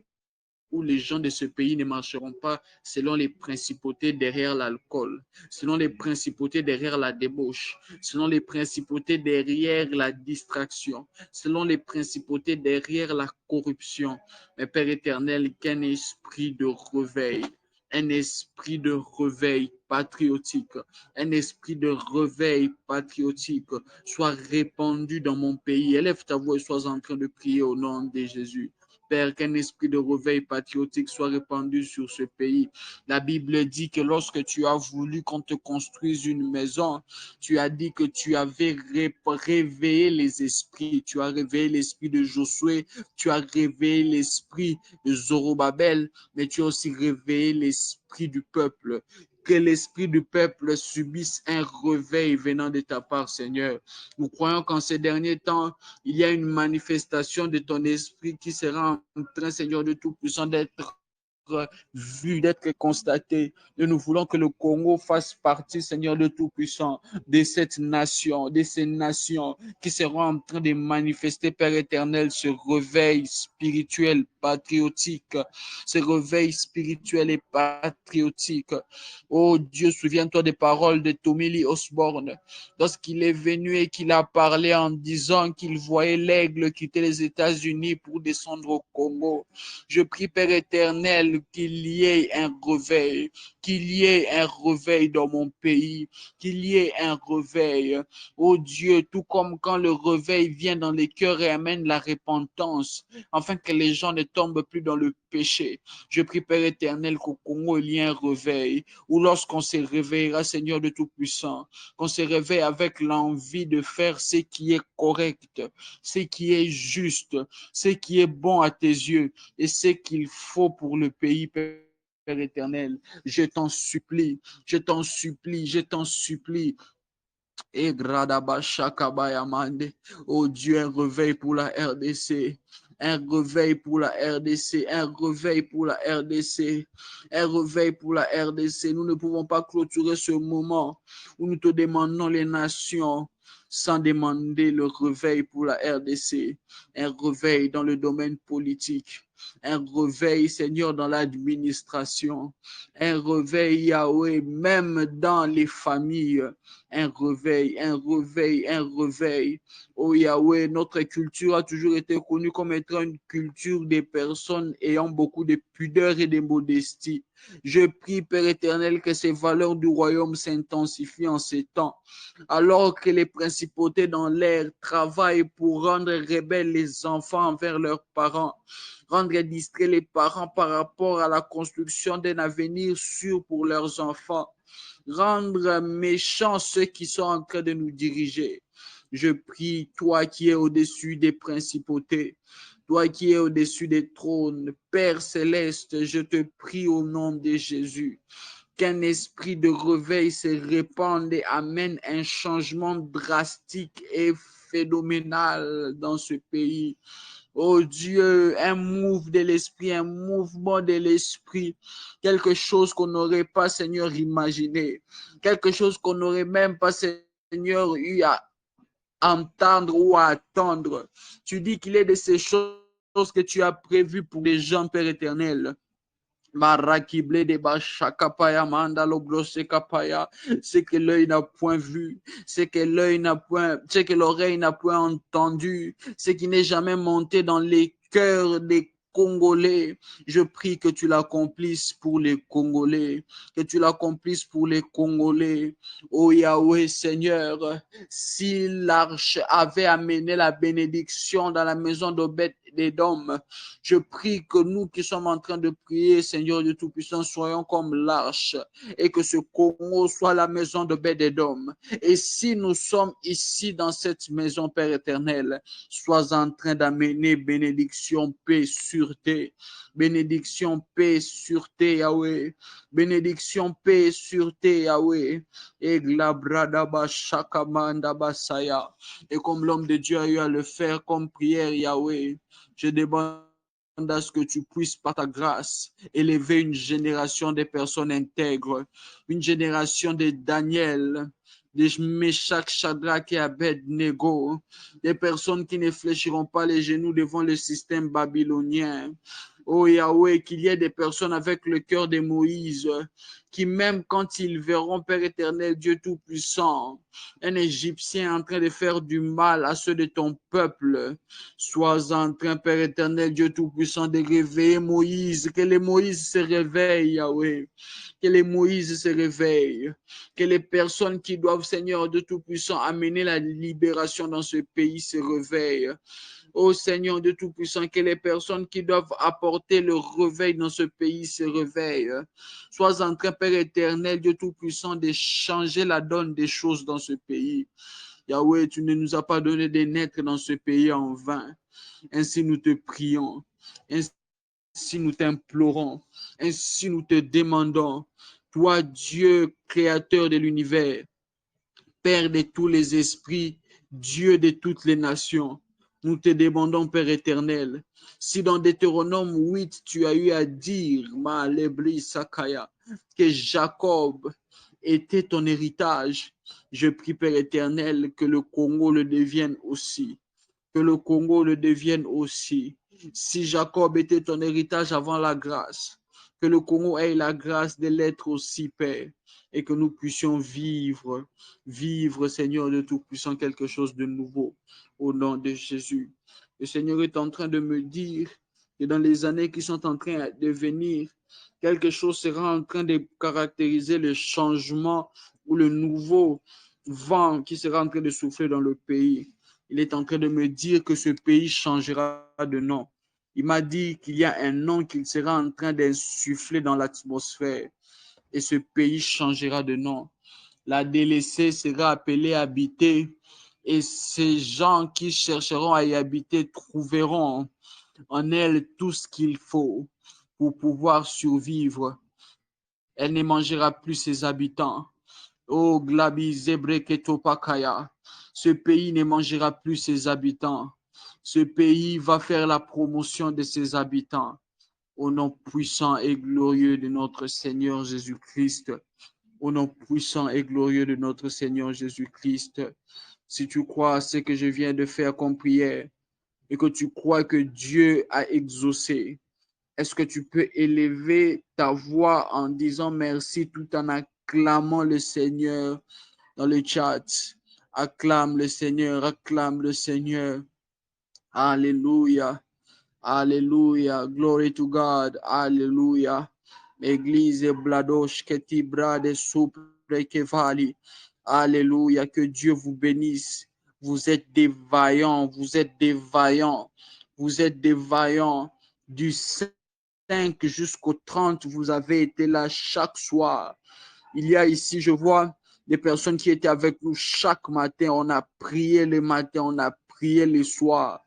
où les gens de ce pays ne marcheront pas selon les principautés derrière l'alcool, selon les principautés derrière la débauche, selon les principautés derrière la distraction, selon les principautés derrière la corruption. Mais Père éternel, qu'un esprit de réveil, un esprit de réveil patriotique, un esprit de réveil patriotique soit répandu dans mon pays. Élève ta voix et sois en train de prier au nom de Jésus. Père, qu'un esprit de réveil patriotique soit répandu sur ce pays. La Bible dit que lorsque tu as voulu qu'on te construise une maison, tu as dit que tu avais réveillé les esprits. Tu as réveillé l'esprit de Josué, tu as réveillé l'esprit de Zorobabel, mais tu as aussi réveillé l'esprit du peuple. Que l'esprit du peuple subisse un réveil venant de ta part, Seigneur. Nous croyons qu'en ces derniers temps, il y a une manifestation de ton esprit qui sera en train, Seigneur de Tout-Puissant, d'être vu, d'être constaté. Et nous voulons que le Congo fasse partie, Seigneur de Tout-Puissant, de cette nation, de ces nations qui seront en train de manifester, Père éternel, ce réveil spirituel, patriotique, ce réveil spirituel et patriotique. Oh Dieu, souviens-toi des paroles de Tommy Lee Osborne lorsqu'il est venu et qu'il a parlé en disant qu'il voyait l'aigle quitter les États-Unis pour descendre au Congo. Je prie, Père éternel, qu'il y ait un réveil dans mon pays, qu'il y ait un réveil. Oh Dieu, tout comme quand le réveil vient dans les cœurs et amène la repentance, afin que les gens ne tombent plus dans le péché. Je prie, Père éternel, qu'au Congo, il y ait un réveil, où lorsqu'on se réveillera, Seigneur de Tout-Puissant, qu'on se réveille avec l'envie de faire ce qui est correct, ce qui est juste, ce qui est bon à tes yeux et ce qu'il faut pour le pays, Père éternel. Je t'en supplie, je t'en supplie, je t'en supplie. Et Gradaba Shakabayamande. Oh Dieu, un réveil pour la RDC. Un réveil pour la RDC. Un réveil pour la RDC. Un réveil pour la RDC. Nous ne pouvons pas clôturer ce moment où nous te demandons les nations sans demander le réveil pour la RDC. Un réveil dans le domaine politique. un réveil, Seigneur, dans l'administration, un réveil, Yahweh, même dans les familles, un réveil, un réveil, un réveil. Oh Yahweh, notre culture a toujours été connue comme étant une culture des personnes ayant beaucoup de pudeur et de modestie. Je prie, Père éternel, que ces valeurs du royaume s'intensifient en ces temps, alors que les principautés dans l'air travaillent pour rendre rebelles les enfants envers leurs parents, rendre distraits les parents par rapport à la construction d'un avenir sûr pour leurs enfants, rendre méchants ceux qui sont en train de nous diriger. Je prie, toi qui es au-dessus des principautés, toi qui es au-dessus des trônes, Père céleste, je te prie au nom de Jésus, qu'un esprit de réveil se répande et amène un changement drastique et phénoménal dans ce pays. Oh Dieu, un move de l'esprit, un mouvement de l'esprit, quelque chose qu'on n'aurait pas, Seigneur, imaginé, quelque chose qu'on n'aurait même pas, Seigneur, eu à entendre ou à attendre. Tu dis qu'il est de ces choses que tu as prévues pour les gens, Père éternel. Marakible de Bashakapaya Mandalo Kapaya, c'est que l'œil n'a point vu, c'est que l'œil n'a point, c'est que l'oreille n'a point entendu, c'est qui n'est jamais monté dans les cœurs des Congolais. Je prie que tu l'accomplisses pour les Congolais, que tu l'accomplisses pour les Congolais. Oh Yahweh Seigneur, si l'arche avait amené la bénédiction dans la maison d'Obed-Edom, je prie que nous qui sommes en train de prier, Seigneur de Tout-Puissant, soyons comme l'arche et que ce Congo soit la maison de Bédédom. Et si nous sommes ici dans cette maison, Père éternel, sois en train d'amener bénédiction, paix, sûreté. Bénédiction, paix, sûreté, Yahweh. Bénédiction, paix, sûreté, Yahweh. Et glabradaba shakamanda basaya. Et comme l'homme de Dieu a eu à le faire comme prière, Yahweh, je demande à ce que tu puisses, par ta grâce, élever une génération de personnes intègres, une génération de Daniel, de Meshach, Shadrach et Abed-Nego, des personnes qui ne fléchiront pas les genoux devant le système babylonien. Oh Yahweh, qu'il y ait des personnes avec le cœur de Moïse, qui même quand ils verront, Père éternel, Dieu Tout-Puissant, un Égyptien en train de faire du mal à ceux de ton peuple, sois en train, Père éternel, Dieu Tout-Puissant, de réveiller Moïse, que les Moïse se réveillent, Yahweh, que les Moïse se réveillent, que les personnes qui doivent, Seigneur de Tout-Puissant, amener la libération dans ce pays se réveillent. Ô Seigneur de Tout-Puissant, que les personnes qui doivent apporter le réveil dans ce pays se réveillent. Sois en train, Père éternel, Dieu Tout-Puissant, de changer la donne des choses dans ce pays. Yahweh, tu ne nous as pas donné de naître dans ce pays en vain. Ainsi nous te prions, ainsi nous t'implorons, ainsi nous te demandons. Toi, Dieu, créateur de l'univers, Père de tous les esprits, Dieu de toutes les nations, nous te demandons, Père éternel, si dans Deutéronome 8, tu as eu à dire, Sakaya, que Jacob était ton héritage, je prie, Père éternel, que le Congo le devienne aussi. Que le Congo le devienne aussi. Si Jacob était ton héritage avant la grâce, que le Congo ait la grâce de l'être aussi, Père, et que nous puissions vivre, Seigneur de Tout-Puissant, quelque chose de nouveau, au nom de Jésus. Le Seigneur est en train de me dire que dans les années qui sont en train de venir, quelque chose sera en train de caractériser le changement ou le nouveau vent qui sera en train de souffler dans le pays. Il est en train de me dire que ce pays changera de nom. Il m'a dit qu'il y a un nom qu'il sera en train d'insuffler dans l'atmosphère et ce pays changera de nom. La délaissée sera appelée habiter et ces gens qui chercheront à y habiter trouveront en elle tout ce qu'il faut pour pouvoir survivre. Elle ne mangera plus ses habitants. Oh, Glabi Zebreketopakaya, ce pays ne mangera plus ses habitants. Ce pays va faire la promotion de ses habitants. Au nom puissant et glorieux de notre Seigneur Jésus-Christ. Au nom puissant et glorieux de notre Seigneur Jésus-Christ. Si tu crois à ce que je viens de faire comme prière et que tu crois que Dieu a exaucé, Est-ce que tu peux élever ta voix en disant merci tout en acclamant le Seigneur dans le chat? Acclame le Seigneur, acclame le Seigneur. Alléluia. Alléluia. Glory to God. Alléluia. Église Bladosh Keti Brade Supre Kevali. Alléluia. Que Dieu vous bénisse. Vous êtes des vaillants. Vous êtes des vaillants. Vous êtes des vaillants. Du 5 jusqu'au 30, vous avez été là chaque soir. Il y a ici, je vois des personnes qui étaient avec nous chaque matin. On a prié le matin, on a prié le soir.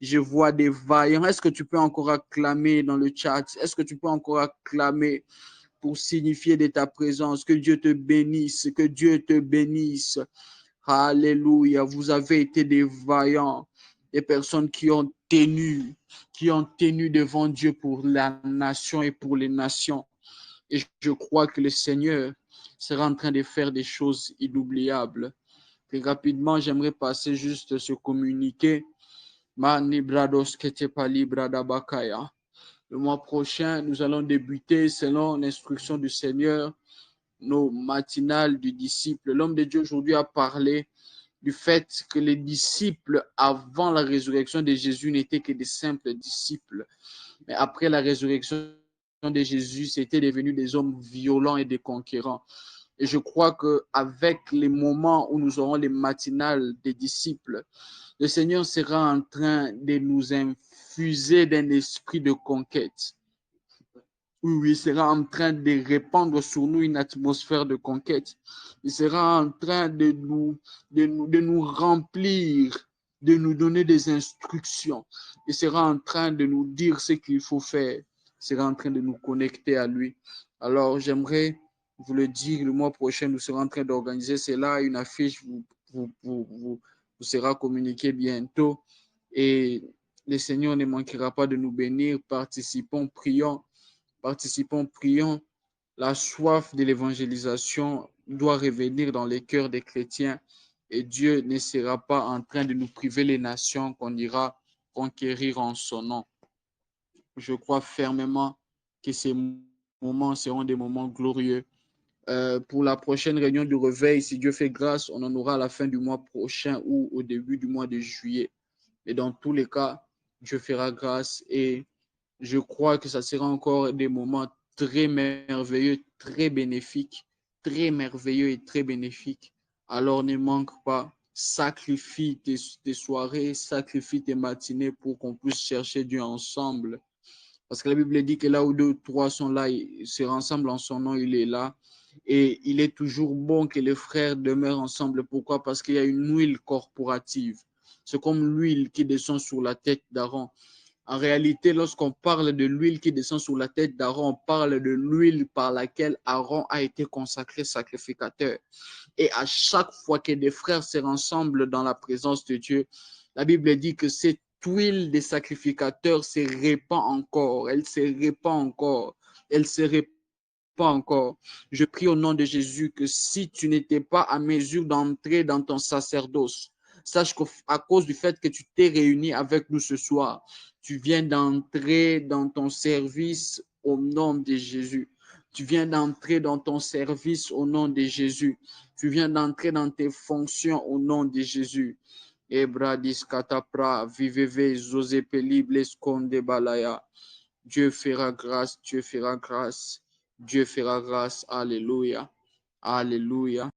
Je vois des vaillants. Est-ce que tu peux encore acclamer dans le chat? Est-ce que tu peux encore acclamer pour signifier de ta présence? Que Dieu te bénisse, que Dieu te bénisse. Alléluia. Vous avez été des vaillants, des personnes qui ont tenu devant Dieu pour la nation et pour les nations. Et je crois que le Seigneur sera en train de faire des choses inoubliables. Et rapidement, j'aimerais passer juste ce communiqué. Le mois prochain, nous allons débuter selon l'instruction du Seigneur, nos matinales du disciple. L'homme de Dieu aujourd'hui a parlé du fait que les disciples avant la résurrection de Jésus n'étaient que des simples disciples. Mais après la résurrection de Jésus, c'était devenu des hommes violents et des conquérants. Et je crois qu'avec les moments où nous aurons les matinales des disciples, le Seigneur sera en train de nous infuser d'un esprit de conquête. Oui, il sera en train de répandre sur nous une atmosphère de conquête. Il sera en train de nous remplir, de nous donner des instructions. Il sera en train de nous dire ce qu'il faut faire. Il sera en train de nous connecter à lui. Alors, j'aimerais vous le dire, le mois prochain, nous serons en train d'organiser cela. Une affiche vous sera communiquée bientôt. Et le Seigneur ne manquera pas de nous bénir. Participons, prions. Participons, prions. La soif de l'évangélisation doit revenir dans les cœurs des chrétiens et Dieu ne sera pas en train de nous priver les nations qu'on ira conquérir en son nom. Je crois fermement que ces moments seront des moments glorieux. Pour la prochaine réunion du réveil, si Dieu fait grâce, on en aura à la fin du mois prochain ou au début du mois de juillet. Et dans tous les cas, Dieu fera grâce et je crois que ça sera encore des moments très merveilleux, très bénéfiques, très merveilleux et très bénéfiques. Alors ne manque pas, sacrifie tes soirées, sacrifie tes matinées pour qu'on puisse chercher Dieu ensemble. Parce que la Bible dit que là où deux ou trois sont là, ils se rassemblent en son nom, il est là. Et il est toujours bon que les frères demeurent ensemble. Pourquoi? Parce qu'il y a une huile corporative. C'est comme l'huile qui descend sur la tête d'Aaron. En réalité, lorsqu'on parle de l'huile qui descend sur la tête d'Aaron, on parle de l'huile par laquelle Aaron a été consacré sacrificateur. Et à chaque fois que des frères se rassemblent dans la présence de Dieu, la Bible dit que cette huile des sacrificateurs se répand encore, elle se répand encore, elle se répand encore. Je prie au nom de Jésus que si tu n'étais pas à mesure d'entrer dans ton sacerdoce, sache qu'à cause du fait que tu t'es réuni avec nous ce soir, tu viens d'entrer dans ton service au nom de Jésus. Tu viens d'entrer dans ton service au nom de Jésus. Tu viens d'entrer dans tes fonctions au nom de Jésus. Ebradis katapra, viveve, zosepeli, bleskonde balaya. Dieu fera grâce, Dieu fera grâce, Dieu fera grâce. Alléluia. Alléluia.